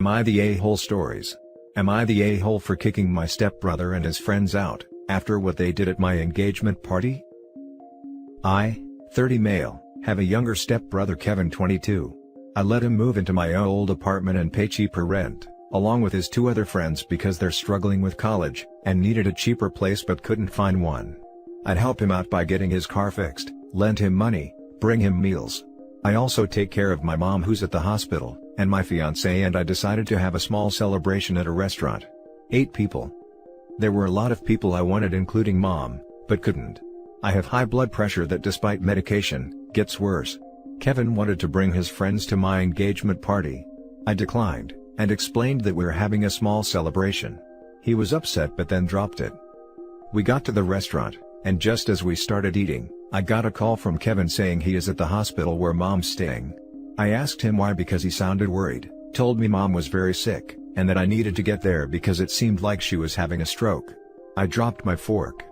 Am I the a-hole stories? Am I the a-hole for kicking my stepbrother and his friends out, after what they did at my engagement party? I, 30 male, have a younger stepbrother Kevin 22. I let him move into my old apartment and pay cheaper rent, along with his 2 other friends because they're struggling with college, and needed a cheaper place but couldn't find one. I'd help him out by getting his car fixed, lend him money, bring him meals. I also take care of my mom who's at the hospital, and my fiancé and I decided to have a small celebration at a restaurant. 8 people. There were a lot of people I wanted including mom, but couldn't. I have high blood pressure that despite medication, gets worse. Kevin wanted to bring his friends to my engagement party. I declined, and explained that we were having a small celebration. He was upset but then dropped it. We got to the restaurant, and just as we started eating, I got a call from Kevin saying he is at the hospital where mom's staying. I asked him why because he sounded worried, told me mom was very sick, and that I needed to get there because it seemed like she was having a stroke. I dropped my fork.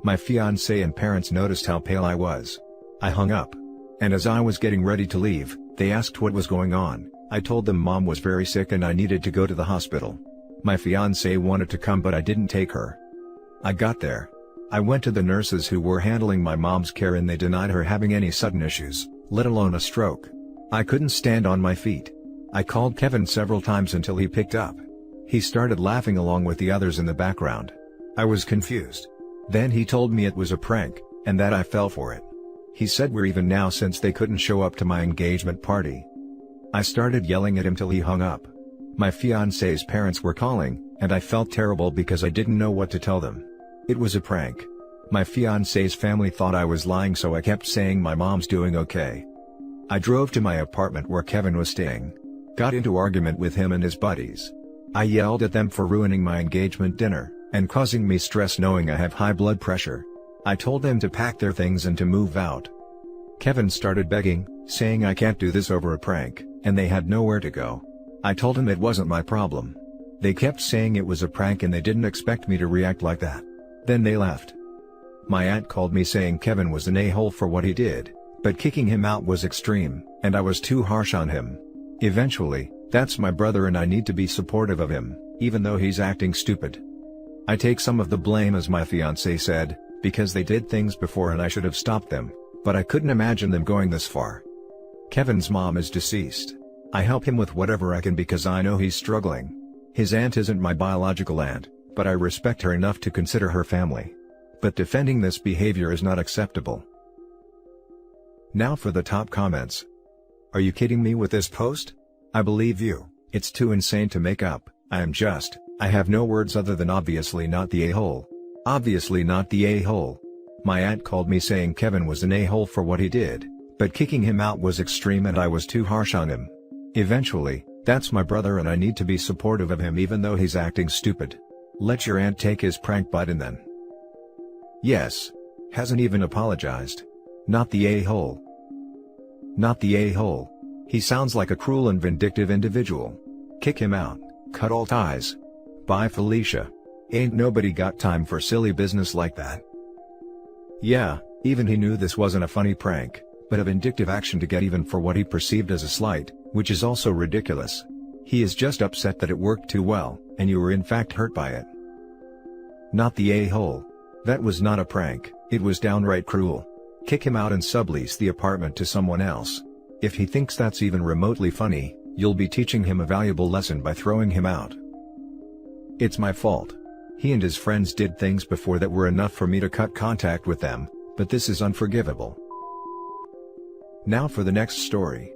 My fiancé and parents noticed how pale I was. I hung up. And as I was getting ready to leave, they asked what was going on. I told them mom was very sick and I needed to go to the hospital. My fiancé wanted to come but I didn't take her. I got there. I went to the nurses who were handling my mom's care and they denied her having any sudden issues, let alone a stroke. I couldn't stand on my feet. I called Kevin several times until he picked up. He started laughing along with the others in the background. I was confused. Then he told me it was a prank, and that I fell for it. He said we're even now since they couldn't show up to my engagement party. I started yelling at him till he hung up. My fiancé's parents were calling, and I felt terrible because I didn't know what to tell them. It was a prank. My fiancé's family thought I was lying so I kept saying my mom's doing okay. I drove to my apartment where Kevin was staying. Got into argument with him and his buddies. I yelled at them for ruining my engagement dinner, and causing me stress knowing I have high blood pressure. I told them to pack their things and to move out. Kevin started begging, saying I can't do this over a prank, and they had nowhere to go. I told him it wasn't my problem. They kept saying it was a prank and they didn't expect me to react like that. Then they left. My aunt called me saying Kevin was an a-hole for what he did, but kicking him out was extreme, and I was too harsh on him. Eventually, that's my brother and I need to be supportive of him, even though he's acting stupid. I take some of the blame as my fiancé said, because they did things before and I should have stopped them, but I couldn't imagine them going this far. Kevin's mom is deceased. I help him with whatever I can because I know he's struggling. His aunt isn't my biological aunt, but I respect her enough to consider her family. But defending this behavior is not acceptable. Now for the top comments. Are you kidding me with this post? I believe you, it's too insane to make up. I have no words other than obviously not the a-hole. Obviously not the a-hole. My aunt called me saying Kevin was an a-hole for what he did, but kicking him out was extreme and I was too harsh on him. Eventually, that's my brother and I need to be supportive of him even though he's acting stupid. Let your aunt take his prank button then. Yes. Hasn't even apologized. Not the a-hole. Not the a-hole. He sounds like a cruel and vindictive individual. Kick him out. Cut all ties. Bye Felicia. Ain't nobody got time for silly business like that. Yeah, even he knew this wasn't a funny prank, but a vindictive action to get even for what he perceived as a slight, which is also ridiculous. He is just upset that it worked too well, and you were in fact hurt by it. Not the a-hole. That was not a prank, it was downright cruel. Kick him out and sublease the apartment to someone else. If he thinks that's even remotely funny, you'll be teaching him a valuable lesson by throwing him out. It's my fault. He and his friends did things before that were enough for me to cut contact with them, but this is unforgivable. Now for the next story.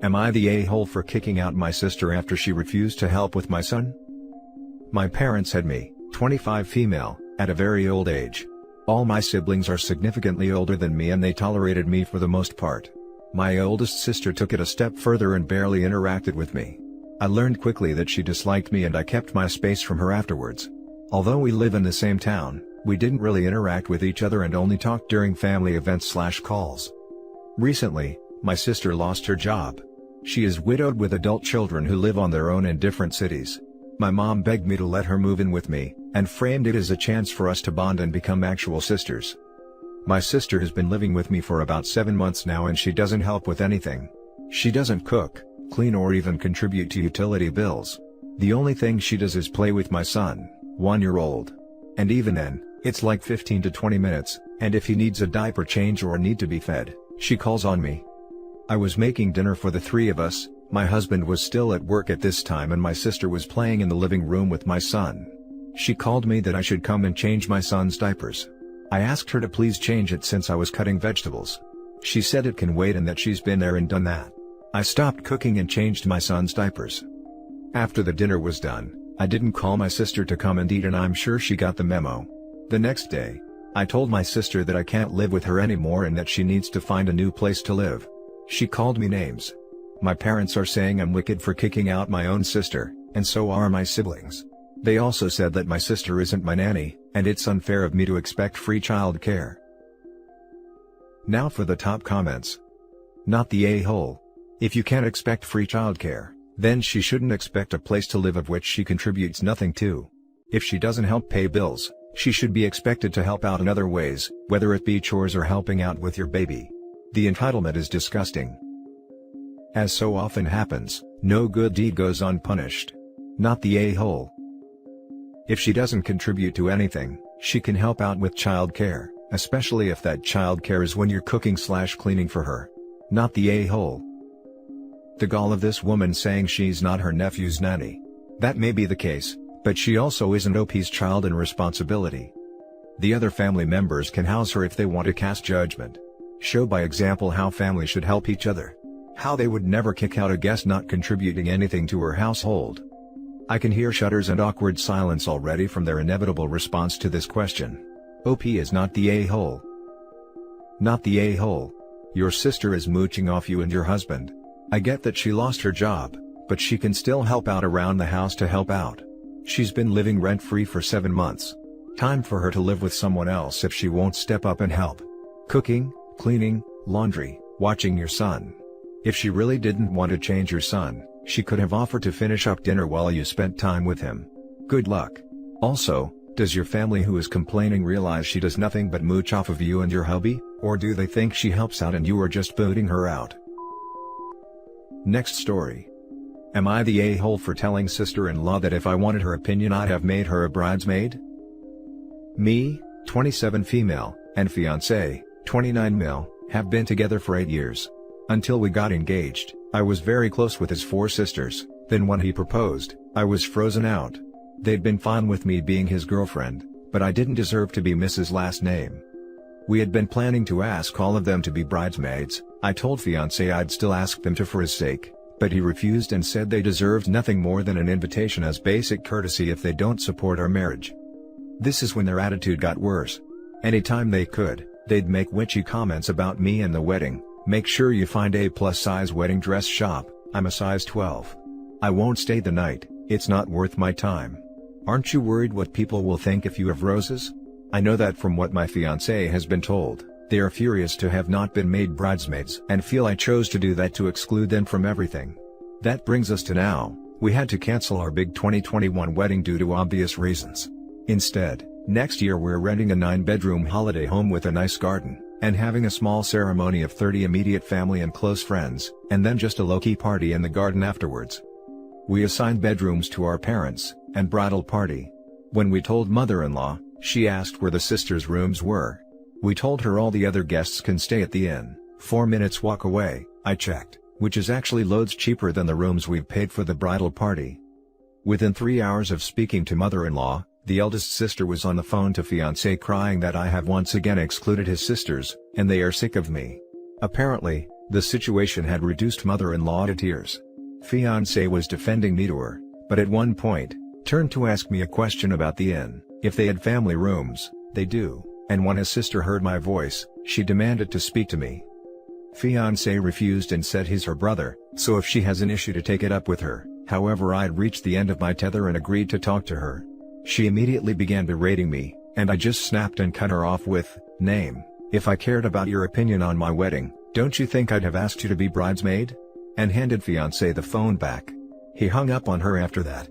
Am I the a-hole for kicking out my sister after she refused to help with my son? My parents had me, 25 female, at a very old age. All my siblings are significantly older than me and they tolerated me for the most part. My oldest sister took it a step further and barely interacted with me. I learned quickly that she disliked me and I kept my space from her afterwards. Although we live in the same town, we didn't really interact with each other and only talked during family events/calls. Recently, my sister lost her job. She is widowed with adult children who live on their own in different cities. My mom begged me to let her move in with me, and framed it as a chance for us to bond and become actual sisters. My sister has been living with me for about 7 months now and she doesn't help with anything. She doesn't cook, clean or even contribute to utility bills. The only thing she does is play with my son, 1-year-old. And even then, it's like 15 to 20 minutes, and if he needs a diaper change or need to be fed, she calls on me. I was making dinner for the three of us, my husband was still at work at this time and my sister was playing in the living room with my son. She called me that I should come and change my son's diapers. I asked her to please change it since I was cutting vegetables. She said it can wait and that she's been there and done that. I stopped cooking and changed my son's diapers. After the dinner was done, I didn't call my sister to come and eat and I'm sure she got the memo. The next day, I told my sister that I can't live with her anymore and that she needs to find a new place to live. She called me names. My parents are saying I'm wicked for kicking out my own sister, and so are my siblings. They also said that my sister isn't my nanny, and it's unfair of me to expect free child care. Now for the top comments. Not the a-hole. If you can't expect free childcare, then she shouldn't expect a place to live of which she contributes nothing to. If she doesn't help pay bills, she should be expected to help out in other ways, whether it be chores or helping out with your baby. The entitlement is disgusting. As so often happens, no good deed goes unpunished. Not the a-hole. If she doesn't contribute to anything, she can help out with child care, especially if that child care is when you're cooking/cleaning for her. Not the a-hole. The gall of this woman saying she's not her nephew's nanny. That may be the case, but she also isn't OP's child in responsibility. The other family members can house her if they want to cast judgment. Show by example how families should help each other. How they would never kick out a guest not contributing anything to her household. I can hear shudders and awkward silence already from their inevitable response to this question. OP is not the a-hole. Not the a-hole. Your sister is mooching off you and your husband. I get that she lost her job, but she can still help out around the house to help out. She's been living rent-free for 7 months. Time for her to live with someone else if she won't step up and help. Cooking, cleaning, laundry, watching your son. If she really didn't want to change your son, she could have offered to finish up dinner while you spent time with him. Good luck. Also, does your family who is complaining realize she does nothing but mooch off of you and your hubby, or do they think she helps out and you are just booting her out? Next story. Am I the a-hole for telling sister-in-law that if I wanted her opinion I'd have made her a bridesmaid? Me, 27 female, and fiancé, 29 male, have been together for 8 years. Until we got engaged, I was very close with his 4 sisters, then when he proposed, I was frozen out. They'd been fine with me being his girlfriend, but I didn't deserve to be Mrs. Last Name. We had been planning to ask all of them to be bridesmaids. I told fiancé I'd still ask them to for his sake, but he refused and said they deserved nothing more than an invitation as basic courtesy if they don't support our marriage. This is when their attitude got worse. Anytime they could, they'd make witchy comments about me and the wedding. Make sure you find a plus-size wedding dress shop, I'm a size 12. I won't stay the night, it's not worth my time. Aren't you worried what people will think if you have roses? I know that from what my fiancé has been told, they are furious to have not been made bridesmaids and feel I chose to do that to exclude them from everything. That brings us to now, we had to cancel our big 2021 wedding due to obvious reasons. Instead, next year we're renting a 9-bedroom holiday home with a nice garden, and having a small ceremony of 30 immediate family and close friends, and then just a low-key party in the garden afterwards. We assigned bedrooms to our parents, and bridal party. When we told mother-in-law, she asked where the sisters' rooms were. We told her all the other guests can stay at the inn, 4 minutes walk away. I checked, which is actually loads cheaper than the rooms we've paid for the bridal party. Within 3 hours of speaking to mother-in-law, the eldest sister was on the phone to fiancé crying that I have once again excluded his sisters, and they are sick of me. Apparently, the situation had reduced mother-in-law to tears. Fiancé was defending me to her, but at one point, turned to ask me a question about the inn. If they had family rooms, they do, and when his sister heard my voice, she demanded to speak to me. Fiancé refused and said he's her brother, so if she has an issue to take it up with her. However, I'd reached the end of my tether and agreed to talk to her. She immediately began berating me, and I just snapped and cut her off with, "Name, if I cared about your opinion on my wedding, don't you think I'd have asked you to be bridesmaid?" And handed fiancé the phone back. He hung up on her after that.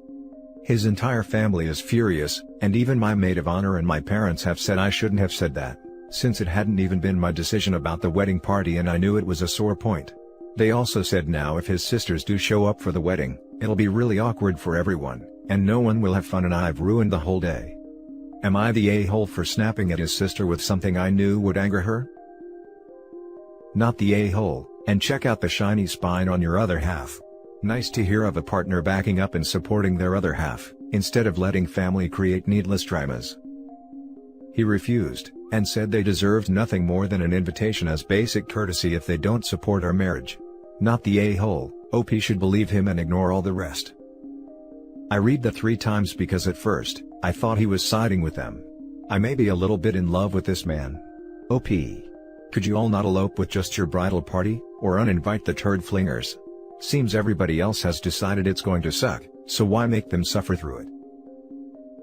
His entire family is furious, and even my maid of honor and my parents have said I shouldn't have said that, since it hadn't even been my decision about the wedding party and I knew it was a sore point. They also said now if his sisters do show up for the wedding, it'll be really awkward for everyone, and no one will have fun and I've ruined the whole day. Am I the a-hole for snapping at his sister with something I knew would anger her? Not the a-hole, and check out the shiny spine on your other half. Nice to hear of a partner backing up and supporting their other half, instead of letting family create needless dramas. He refused, and said they deserved nothing more than an invitation as basic courtesy if they don't support our marriage. Not the a-hole, OP should believe him and ignore all the rest. I read the 3 times because at first, I thought he was siding with them. I may be a little bit in love with this man. OP. Could you all not elope with just your bridal party, or uninvite the turd flingers? Seems everybody else has decided it's going to suck, so why make them suffer through it?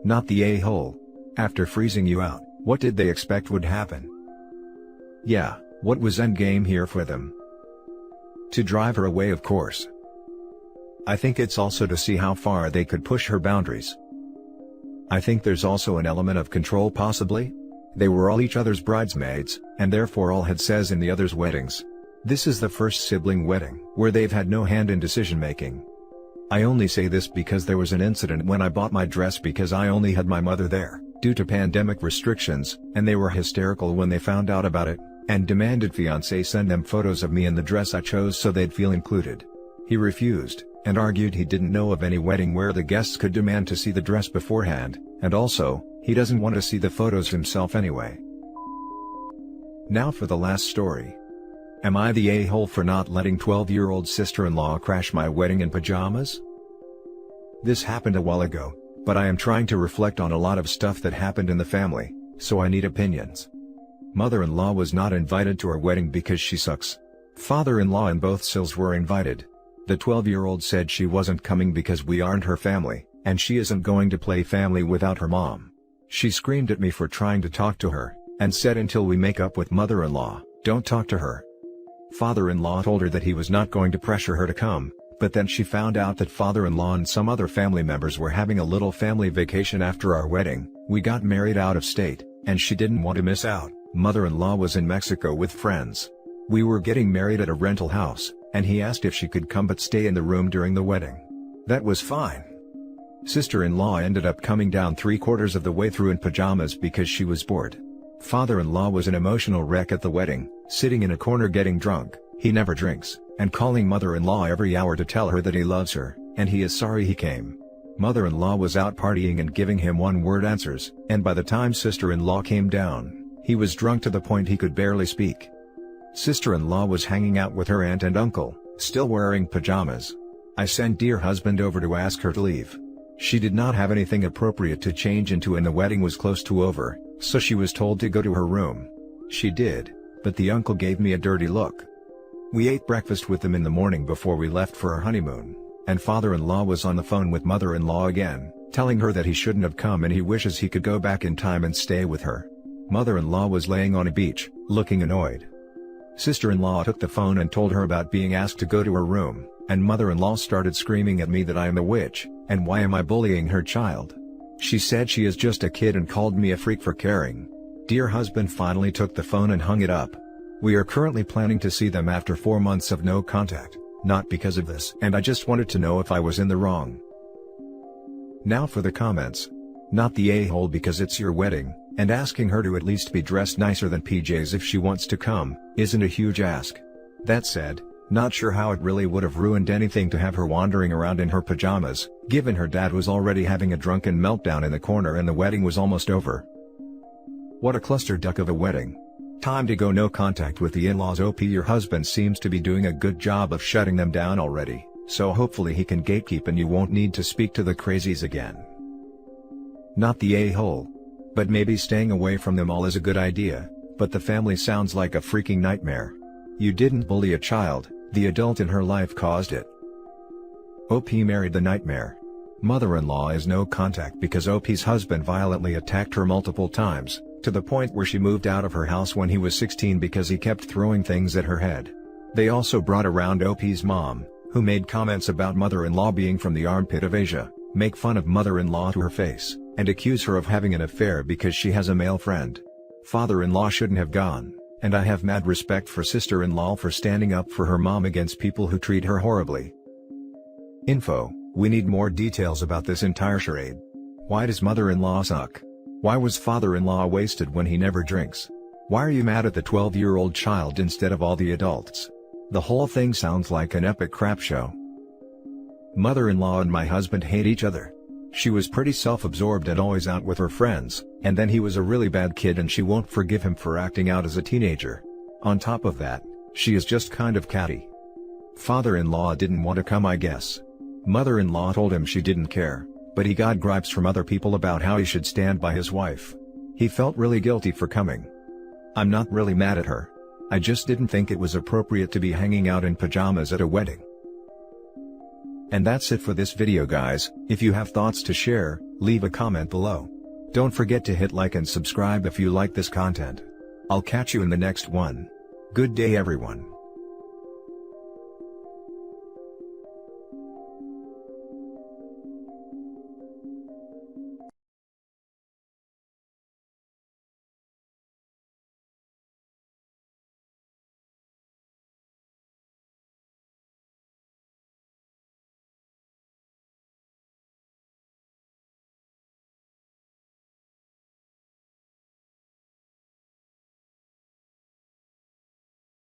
Not the a-hole. After freezing you out, what did they expect would happen? Yeah, what was endgame here for them? To drive her away, of course. I think it's also to see how far they could push her boundaries. I think there's also an element of control possibly. They were all each other's bridesmaids, and therefore all had says in the other's weddings. This is the first sibling wedding where they've had no hand in decision making. I only say this because there was an incident when I bought my dress because I only had my mother there, due to pandemic restrictions, and they were hysterical when they found out about it, and demanded fiancé send them photos of me in the dress I chose so they'd feel included. He refused, and argued he didn't know of any wedding where the guests could demand to see the dress beforehand, and also, he doesn't want to see the photos himself anyway. Now for the last story. Am I the a-hole for not letting 12-year-old sister-in-law crash my wedding in pajamas? This happened a while ago, but I am trying to reflect on a lot of stuff that happened in the family, so I need opinions. Mother-in-law was not invited to our wedding because she sucks. Father-in-law and both Sills were invited. The 12-year-old said she wasn't coming because we aren't her family, and she isn't going to play family without her mom. She screamed at me for trying to talk to her, and said until we make up with mother-in-law, don't talk to her. Father-in-law told her that he was not going to pressure her to come, but then she found out that father-in-law and some other family members were having a little family vacation after our wedding. We got married out of state, and she didn't want to miss out. Mother-in-law was in Mexico with friends. We were getting married at a rental house, and he asked if she could come but stay in the room during the wedding. That was fine. Sister-in-law ended up coming down 3/4 of the way through in pajamas because she was bored. Father-in-law was an emotional wreck at the wedding, sitting in a corner getting drunk, he never drinks, and calling mother-in-law every hour to tell her that he loves her, and he is sorry he came. Mother-in-law was out partying and giving him one-word answers, and by the time sister-in-law came down, he was drunk to the point he could barely speak. Sister-in-law was hanging out with her aunt and uncle, still wearing pajamas. I sent dear husband over to ask her to leave. She did not have anything appropriate to change into and the wedding was close to over, so she was told to go to her room. She did, but the uncle gave me a dirty look. We ate breakfast with them in the morning before we left for our honeymoon, and father-in-law was on the phone with mother-in-law again, telling her that he shouldn't have come and he wishes he could go back in time and stay with her. Mother-in-law was laying on a beach, looking annoyed. Sister-in-law took the phone and told her about being asked to go to her room, and mother-in-law started screaming at me that I am a witch, and why am I bullying her child? She said she is just a kid and called me a freak for caring. Dear husband finally took the phone and hung it up. We are currently planning to see them after 4 months of no contact, not because of this, and I just wanted to know if I was in the wrong. Now for the comments. Not the a-hole because it's your wedding, and asking her to at least be dressed nicer than PJs if she wants to come, isn't a huge ask. That said, not sure how it really would have ruined anything to have her wandering around in her pajamas, given her dad was already having a drunken meltdown in the corner and the wedding was almost over. What a clusterfuck of a wedding. Time to go no contact with the in-laws. OP your husband seems to be doing a good job of shutting them down already, so hopefully he can gatekeep and you won't need to speak to the crazies again. Not the a-hole. But maybe staying away from them all is a good idea, but the family sounds like a freaking nightmare. You didn't bully a child, the adult in her life caused it. OP married the nightmare. Mother-in-law is no contact because OP's husband violently attacked her multiple times, to the point where she moved out of her house when he was 16 because he kept throwing things at her head. They also brought around OP's mom, who made comments about mother-in-law being from the armpit of Asia, make fun of mother-in-law to her face, and accuse her of having an affair because she has a male friend. Father-in-law shouldn't have gone. And I have mad respect for sister-in-law for standing up for her mom against people who treat her horribly. Info: we need more details about this entire charade. Why does mother-in-law suck? Why was father-in-law wasted when he never drinks? Why are you mad at the 12-year-old child instead of all the adults? The whole thing sounds like an epic crap show. Mother-in-law and my husband hate each other. She was pretty self-absorbed and always out with her friends, and then he was a really bad kid and she won't forgive him for acting out as a teenager. On top of that, she is just kind of catty. Father-in-law didn't want to come, I guess. Mother-in-law told him she didn't care, but he got gripes from other people about how he should stand by his wife. He felt really guilty for coming. I'm not really mad at her. I just didn't think it was appropriate to be hanging out in pajamas at a wedding. And that's it for this video, guys. If you have thoughts to share, leave a comment below. Don't forget to hit like and subscribe if you like this content. I'll catch you in the next one. Good day, everyone.